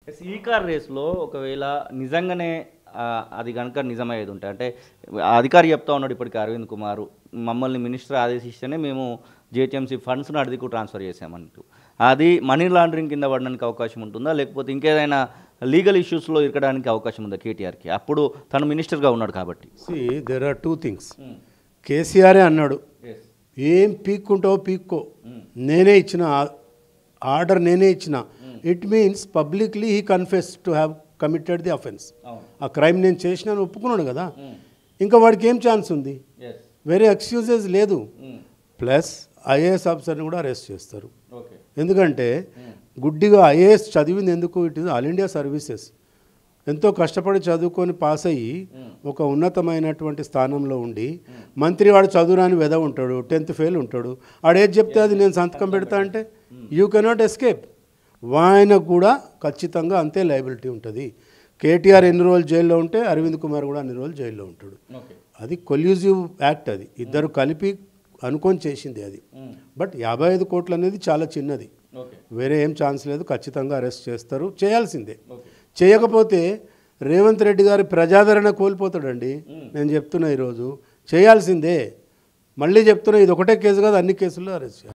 ఈ కార్ రేస్లో ఒకవేళ నిజంగానే అది కనుక నిజమయ్యేది ఉంటే అంటే అధికారి చెప్తా ఉన్నాడు ఇప్పటికి అరవింద్ కుమార్ మమ్మల్ని మినిస్టర్ ఆదేశిస్తేనే మేము జిహెచ్ఎంసీ ఫండ్స్ను అడిదికు ట్రాన్స్ఫర్ చేసామంటూ అది మనీ లాండరింగ్ కింద పడడానికి అవకాశం ఉంటుందా లేకపోతే ఇంకేదైనా లీగల్ ఇష్యూస్లో ఇరకడానికి అవకాశం ఉందా కేటీఆర్కి అప్పుడు తను మినిస్టర్గా ఉన్నాడు కాబట్టి దేర్ ఆర్ టూ థింగ్స్ కేసీఆరే అన్నాడు ఏం పీక్కుంటావో పీక్కో నేనే ఇచ్చిన ఆర్డర్ నేనే ఇచ్చిన it means publicly he confess to have committed the offence ఆ క్రైమ్ నేను చేసినాను ఒప్పుకున్నాడు కదా ఇంకా వాడికి ఏం ఛాన్స్ ఉంది వేరే ఎక్స్క్యూజెస్ లేదు ప్లస్ ఐఏఎస్ ఆఫీసర్ని కూడా అరెస్ట్ చేస్తారు ఎందుకంటే గుడ్డిగా ఐఏఎస్ చదివింది ఎందుకు it is all India services ఎంతో కష్టపడి చదువుకొని పాస్ అయ్యి ఒక ఉన్నతమైనటువంటి స్థానంలో ఉండి మంత్రి వాడు చదువురాని వెద ఉంటాడు 10th ఫెయిల్ ఉంటాడు ఆడేది చెప్తే అది నేను సంతకం పెడతా అంటే యూ కెనాట్ ఎస్కేప్ ఆయనకు కూడా ఖచ్చితంగా అంతే లయబిలిటీ ఉంటుంది కేటీఆర్ ఎన్ని రోజులు జైల్లో ఉంటే అరవింద్ కుమార్ కూడా అన్ని రోజులు జైల్లో ఉంటాడు అది కొల్యూజివ్ యాక్ట్ అది ఇద్దరు కలిపి అనుకొని చేసింది అది బట్ 55 కోట్లు అనేది చాలా చిన్నది వేరే ఏం ఛాన్స్ లేదు ఖచ్చితంగా అరెస్ట్ చేస్తారు చేయాల్సిందే చేయకపోతే రేవంత్ రెడ్డి గారి ప్రజాదరణ కోల్పోతాడండి నేను చెప్తున్నా ఈరోజు చేయాల్సిందే మళ్ళీ చెప్తున్నా ఇది ఒకటే కేసు కాదు అన్ని కేసుల్లో అరెస్ట్ చేయాలి